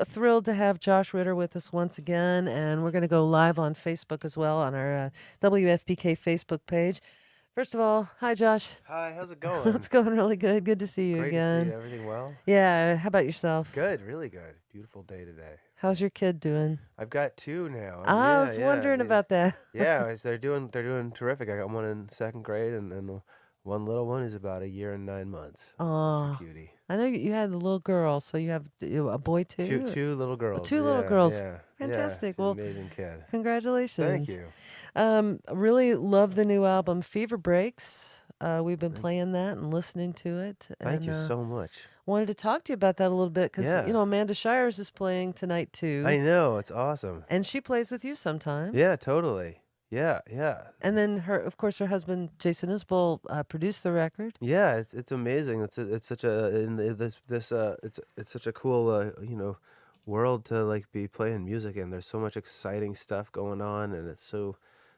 Thrilled to have Josh Ritter with us once again, and we're going to go live on Facebook as well on our WFPK Facebook page. First of all, hi Josh. Hi, how's it It's going? going really good. Good to see you Great to see you. again. Everything well? Yeah, how about yourself? Good, really good. Beautiful day today. How's your kid doing? I've got two now. I Yeah, was yeah. wondering about that. Yeah, they're doing terrific. I got one in second grade, and one little one is about a year and 9 months. Such a Oh, cutie. I know you had a little girl, so you have a boy Two too? two little Oh, girls. two little Yeah, girls. yeah, yeah. Fantastic. She's an Well, amazing kid. Thank congratulations. you. Really love the new album, Fever Breaks. We've been Thank, playing that and listening to it, thank and you so much. wanted to talk to you about that a little bit because Yeah, Amanda Shires is playing tonight too, I know. It's awesome. and she plays with you sometimes. Yeah, totally. Yeah, yeah. And then of course, her husband Jason Isbell produced the record. Yeah, it's amazing. It's such a in this it's such a cool world to like be playing music in. There's so much exciting stuff going on, and it's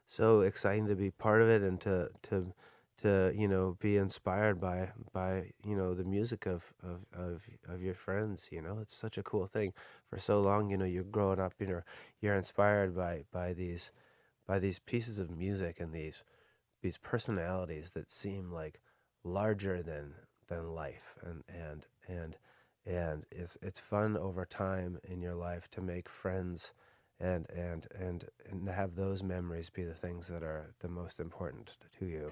so exciting to be part of it and to be inspired by the music of your friends. It's such a cool thing. For so long, you're growing up, you're inspired by these pieces of music and these personalities that seem like larger than life, and it's fun over time in your life to make friends and have those memories be the things that are the most important to you.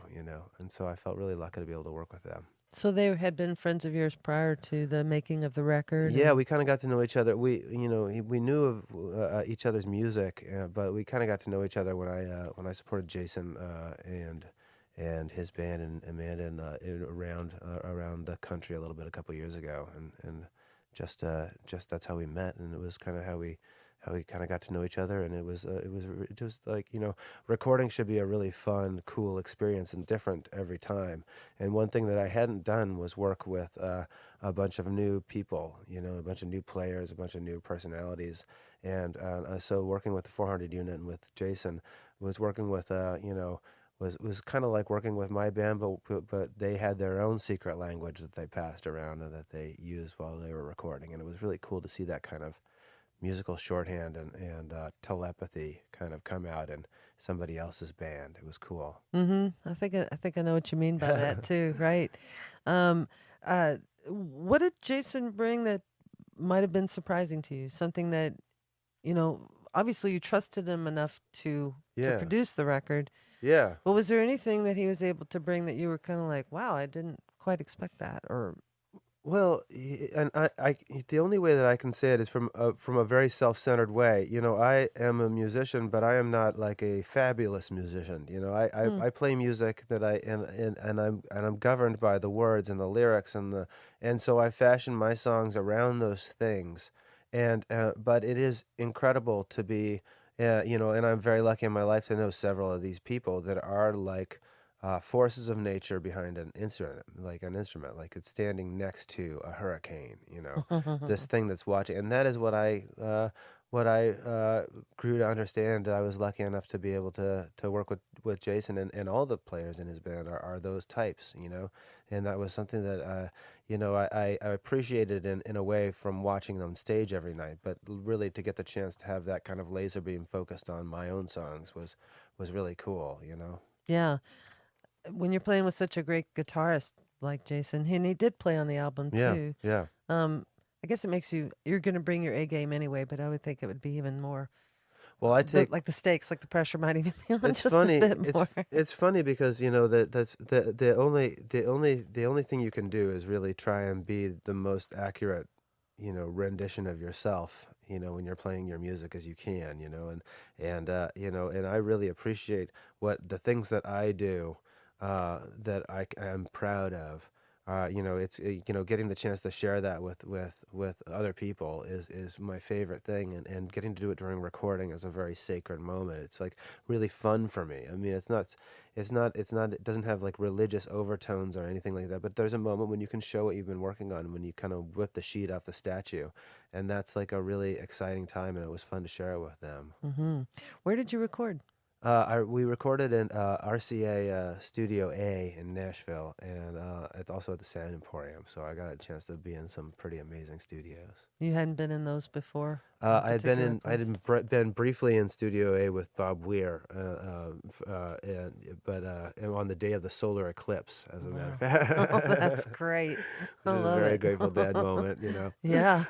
And so I felt really lucky to be able to work with them. So they had been friends of yours prior to the making of the record, Yeah, and we kind of got to know each other. We knew of each other's music, but we kind of got to know each other when I supported Jason and his band and Amanda around the country a little bit a couple years ago, and just that's how we met, and it was kind of how we kind of got to know each other, and it was like recording should be a really fun, cool experience and different every time. And one thing that I hadn't done was work with a bunch of new people, a bunch of new players, a bunch of new personalities, and so working with the 400 unit and with Jason was working with was kind of like working with my band, but they had their own secret language that they passed around and that they used while they were recording, and it was really cool to see that kind of musical shorthand and telepathy kind of come out in somebody else's band. It was cool. I think I know what you mean by that too, right? Um, uh, what did Jason bring that might have been surprising to you? Something that obviously you trusted him enough to Yeah, produce the record. yeah. But was there anything that he was able to bring that you were kind of like, wow, I didn't quite expect that? Or, Well, and the only way that I can say it is from a very self-centered way. I am a musician, but I am not like a fabulous musician. hmm, I play music that and I'm governed by the words and the lyrics and so I fashion my songs around those things. And but it is incredible to be, and I'm very lucky in my life to know several of these people that are like forces of nature behind an instrument, like it's standing next to a hurricane. This thing that's watching, and that is what I grew to understand. I was lucky enough to be able to work with Jason and all the players in his band are those types. And that was something that I appreciated in a way from watching them stage every night. But really, to get the chance to have that kind of laser beam focused on my own songs was really cool. yeah. When you're playing with such a great guitarist like Jason, and he did play on the album Yeah, too. yeah. Um, I guess it makes you're going to bring your A game anyway, but I would think it would be even more Well, I the take like the stakes, like the pressure might even be on it's just a funny. bit more. It's funny because that's the only thing you can do is really try and be the most accurate, rendition of yourself, when you're playing your music as you can, and I really appreciate what the things that I do, that am proud of. It's getting the chance to share that with other people is my favorite thing, and getting to do it during recording is a very sacred moment. It's like really fun for me. I mean, it doesn't have like religious overtones or anything like that, but there's a moment when you can show what you've been working on, when you kind of whip the sheet off the statue, and that's like a really exciting time, and it was fun to share it with them. Where did you record? We recorded in RCA Studio A in Nashville, and also at the Sound Emporium. So I got a chance to be in some pretty amazing studios. You hadn't been in those before? Been briefly in Studio A with Bob Weir, and on the day of the solar eclipse, as a matter of fact. Oh, that's great. I Which is a love very it. Grateful Dead moment, you know. Yeah.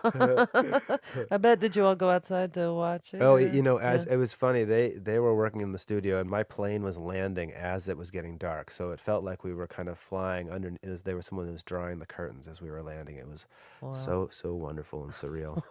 I bet, did you all go outside to watch it? Oh, Or? as Yeah. it was funny, they were working in the studio, and my plane was landing as it was getting dark, so it felt like we were kind of flying under. There was someone who was drawing the curtains as we were landing. It was Wow. so wonderful and surreal.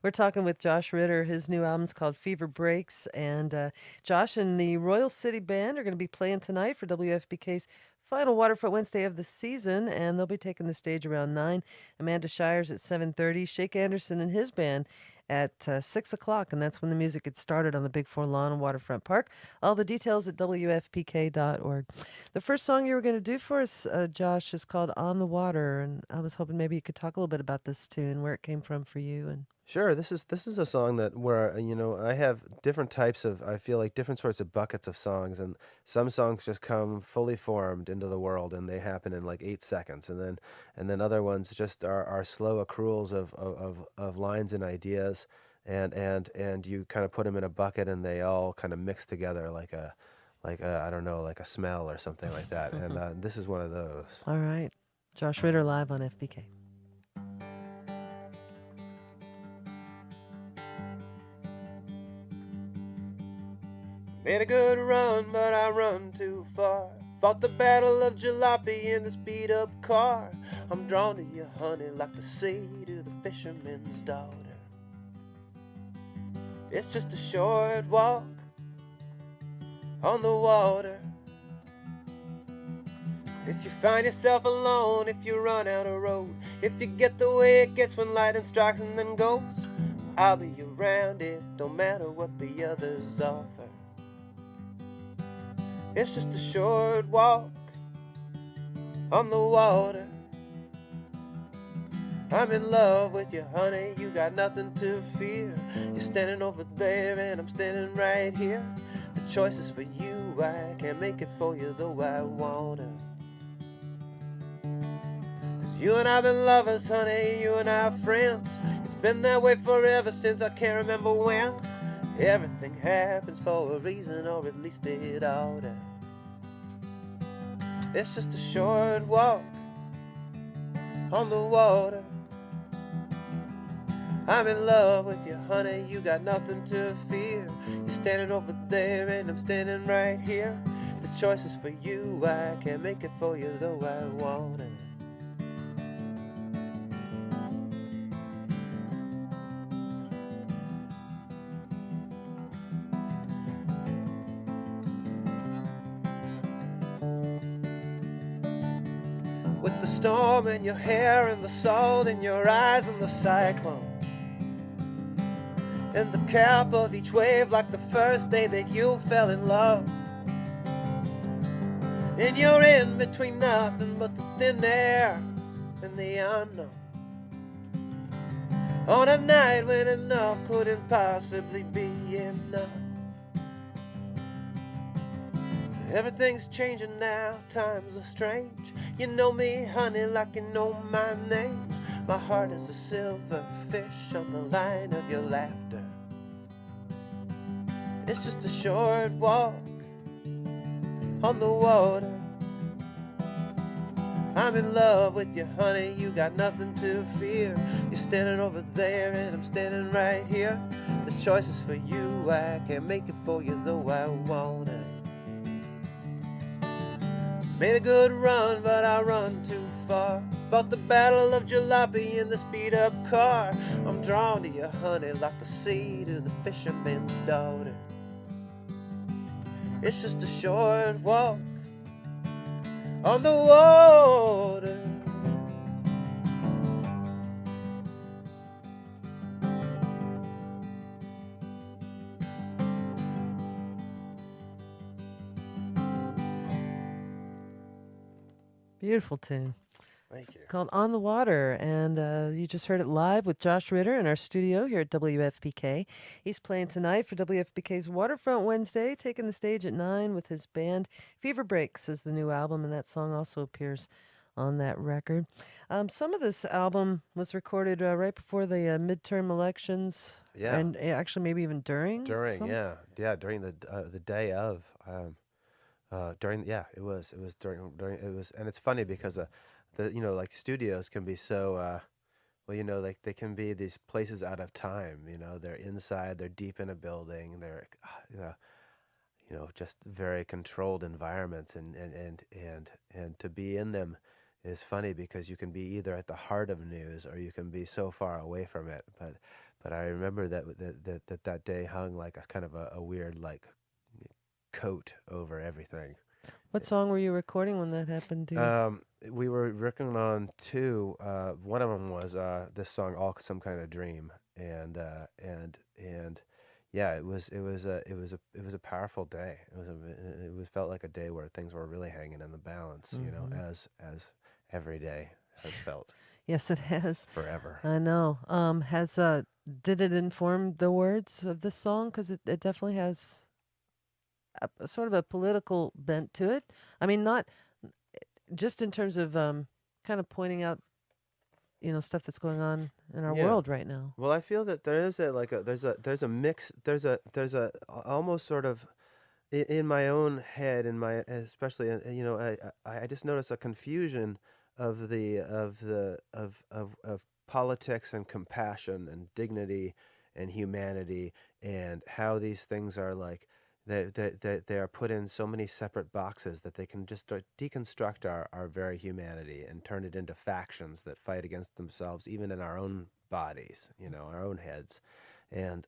We're talking with Josh Ritter. His new album's called Fever Breaks. And Josh and the Royal City Band are going to be playing tonight for WFPK's final Waterfront Wednesday of the season. And they'll be taking the stage around 9. Amanda Shires at 7:30. Shake Anderson and his band at 6 o'clock. And that's when the music gets started on the Big Four lawn in Waterfront Park. All the details at WFPK.org. The first song you were going to do for us, Josh, is called On the Water. And I was hoping maybe you could talk a little bit about this tune, where it came from for you. And Sure, this is a song that where I have different types of, I feel like different sorts of buckets of songs, and some songs just come fully formed into the world and they happen in like 8 seconds, and then other ones just are slow accruals of lines and ideas, and you kind of put them in a bucket and they all kind of mix together like a I don't know, like a smell or something like that, and this is one of those. all right. Josh Ritter live on FPK. Made a good run, but I run too far. Fought the battle of jalopy in the speed-up car. I'm drawn to you, honey, like the sea to the fisherman's daughter. It's just a short walk on the water. If you find yourself alone, if you run out of road, if you get the way it gets when lightning strikes and then goes, I'll be around it, don't matter what the others offer. It's just a short walk on the water. I'm in love with you, honey, you got nothing to fear. You're standing over there and I'm standing right here. The choice is for you, I can't make it for you though I wanna. Cause you and I been lovers, honey, you and I are friends. It's been that way forever since I can't remember when. Everything happens for a reason, or at least it oughta. It's just a short walk on the water. I'm in love with you, honey, you got nothing to fear. You're standing over there and I'm standing right here. The choice is for you, I can't make it for you though I want it. With the storm in your hair and the salt in your eyes and the cyclone and the cap of each wave like the first day that you fell in love. And you're in between nothing but the thin air and the unknown, on a night when enough couldn't possibly be enough. Everything's changing now, times are strange. You know me, honey, like you know my name. My heart is a silver fish on the line of your laughter. It's just a short walk on the water. I'm in love with you, honey, you got nothing to fear. You're standing over there and I'm standing right here. The choice is for you, I can't make it for you though I want it. Made a good run, but I run too far. Fought the battle of jalopy in the speed-up car. I'm drawn to you, honey, like the sea to the fisherman's daughter. It's just a short walk on the water. Beautiful tune. Thank you. Called On the Water, and you just heard it live with Josh Ritter in our studio here at WFPK. He's playing tonight for WFPK's Waterfront Wednesday, taking the stage at 9 with his band. Fever Breaks is the new album, and that song also appears on that record. Some of this album was recorded right before the midterm elections, Yeah. and actually maybe even during. During, yeah, during the day of, during, yeah, it was during it was, and it's funny because like studios can be so, well, like they can be these places out of time. They're inside, they're deep in a building, they're, just very controlled environments, and to be in them is funny because you can be either at the heart of news or you can be so far away from it. But I remember that day hung like a kind of a weird like coat over everything. What song were you recording when that happened to you? We were working on two. One of them was this song, "All Some Kind of Dream," and yeah, it was a powerful day. It felt like a day where things were really hanging in the balance. As every day has felt. Yes, it has. Forever. I know. Did it inform the words of this song? Because it definitely has a sort of a political bent to it. I mean, not just in terms of kind of pointing out, stuff that's going on in our world right now. Well, I feel that there is there's a mix, there's a almost sort of in my own head, especially I just notice a confusion of politics and compassion and dignity and humanity, and how these things are like they are put in so many separate boxes that they can just deconstruct our very humanity and turn it into factions that fight against themselves, even in our own bodies, our own heads. And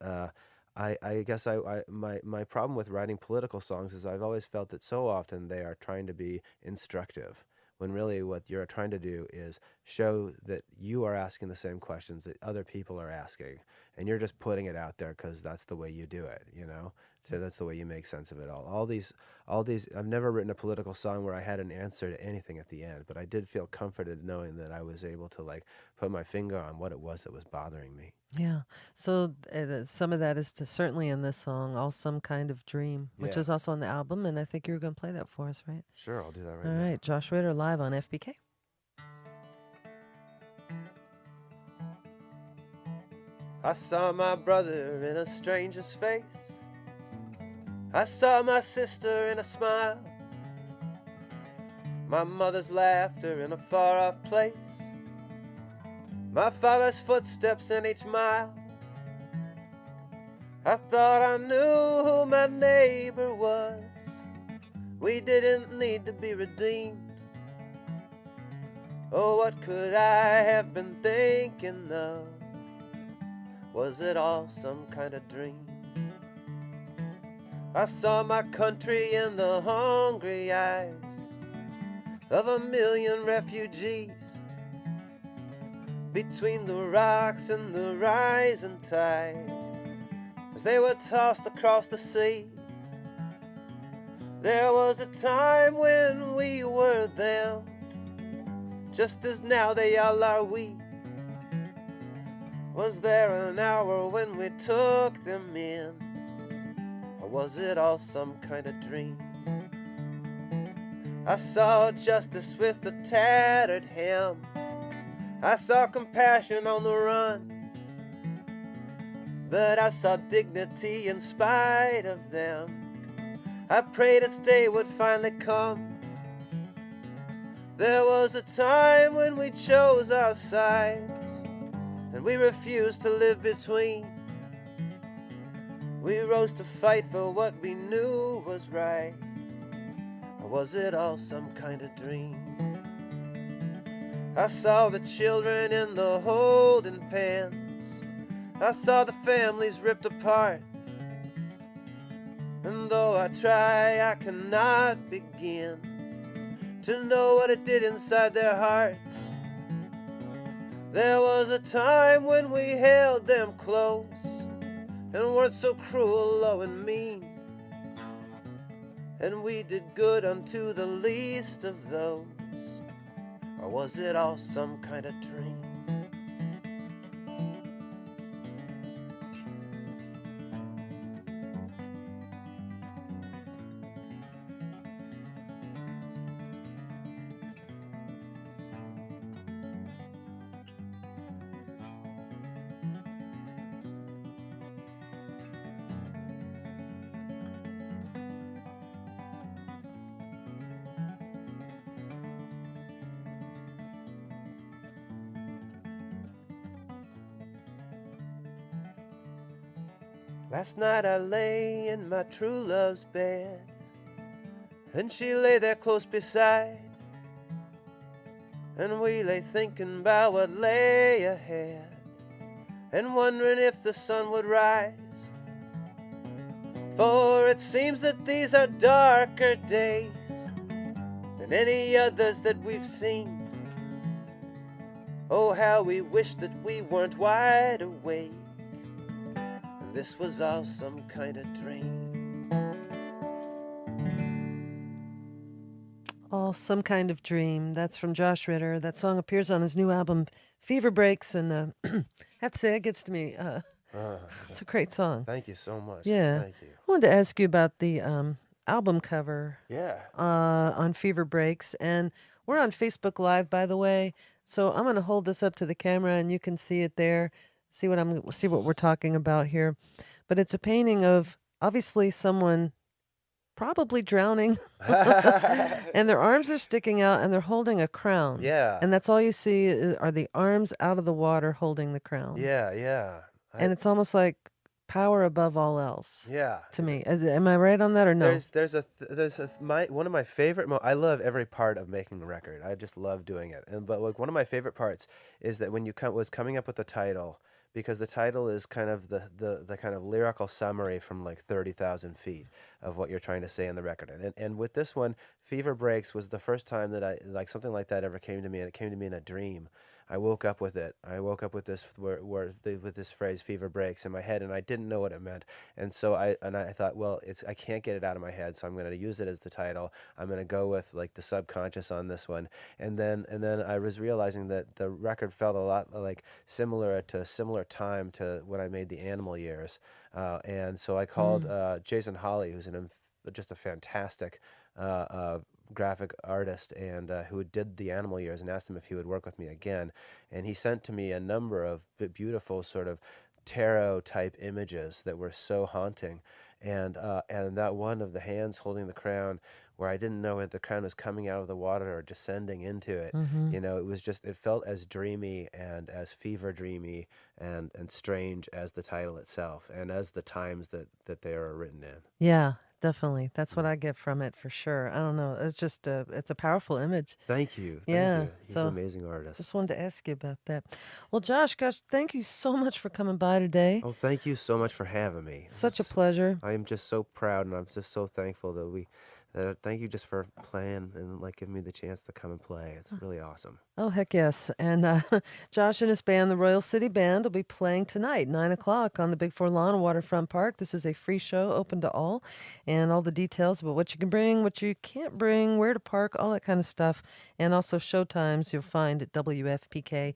I guess my problem with writing political songs is I've always felt that so often they are trying to be instructive, when really what you're trying to do is show that you are asking the same questions that other people are asking, and you're just putting it out there because that's the way you do it, So that's the way you make sense of it all. All these. I've never written a political song where I had an answer to anything at the end, but I did feel comforted knowing that I was able to like put my finger on what it was that was bothering me. Yeah. So some of that is certainly in this song, "All Some Kind of Dream," which is also on the album, and I think you were going to play that for us, right? Sure, I'll do that right now. All right, Josh Ritter live on FPK. I saw my brother in a stranger's face. I saw my sister in a smile. My mother's laughter in a far-off place. My father's footsteps in each mile. I thought I knew who my neighbor was. We didn't need to be redeemed. Oh, what could I have been thinking of? Was it all some kind of dream? I saw my country in the hungry eyes of a million refugees, between the rocks and the rising tide, as they were tossed across the sea. There was a time when we were them, just as now they all are we. Was there an hour when we took them in, or was it all some kind of dream? I saw justice with a tattered hem. I saw compassion on the run, but I saw dignity in spite of them. I prayed its day would finally come. There was a time when we chose our sides, and we refused to live between. We rose to fight for what we knew was right, or was it all some kind of dream? I saw the children in the holding pens. I saw the families ripped apart, and though I try, I cannot begin to know what it did inside their hearts. There was a time when we held them close and weren't so cruel, low and mean, and we did good unto the least of those. or was it all some kind of dream? Last night I lay in my true love's bed, and she lay there close beside, and we lay thinking about what lay ahead, and wondering if the sun would rise. For it seems that these are darker days than any others that we've seen. Oh, how we wish that we weren't wide awake, and this was all some kind of dream. All some kind of dream. That's from Josh Ritter. That song appears on his new album, Fever Breaks, and I have to say, it gets to me. It's a great song. Thank you so much. Yeah. Thank you. I wanted to ask you about the album cover. Yeah. On Fever Breaks, and we're on Facebook Live, by the way. So I'm going to hold this up to the camera, and you can see it there. See what we're talking about here. But it's a painting of obviously someone probably drowning, and their arms are sticking out, and they're holding a crown. Yeah. And that's all you see are the arms out of the water holding the crown. Yeah, yeah. And it's almost like power above all else. Yeah. To me, am I right on that or no? One of my favorite. I love every part of making a record. I just love doing it. But like one of my favorite parts is that when was coming up with the title, because the title is kind of the kind of lyrical summary from like 30,000 feet of what you're trying to say in the record. And with this one, Fever Breaks was the first time that something like that ever came to me, and it came to me in a dream. I woke up with it. I woke up with this with this phrase "fever breaks" in my head, and I didn't know what it meant. And so I thought, well, I can't get it out of my head, so I'm going to use it as the title. I'm going to go with like the subconscious on this one. And then I was realizing that the record felt a lot like similar time to when I made the Animal Years. And so I called Jason Hawley, who's just a fantastic graphic artist, and who did the Animal Years, and asked him if he would work with me again. And he sent to me a number of beautiful sort of tarot type images that were so haunting. And that one of the hands holding the crown, where I didn't know if the crown was coming out of the water or descending into it. Mm-hmm. You know, it felt as dreamy and as fever dreamy and strange as the title itself, and as the times that they are written in. Yeah, definitely. That's what I get from it for sure. I don't know. It's just it's a powerful image. Thank you. Yeah. Thank you. He's an amazing artist. Just wanted to ask you about that. Well, Josh, gosh, thank you so much for coming by today. Oh, thank you so much for having me. Such a pleasure. I am just so proud, and I'm just so thankful that thank you just for playing and like giving me the chance to come and play. It's really awesome. Oh, heck yes. And Josh and his band, the Royal City Band, will be playing tonight, 9 o'clock on the Big Four Lawn Waterfront Park. This is a free show, open to all. And all the details about what you can bring, what you can't bring, where to park, all that kind of stuff. And also show times you'll find at WFPK.org.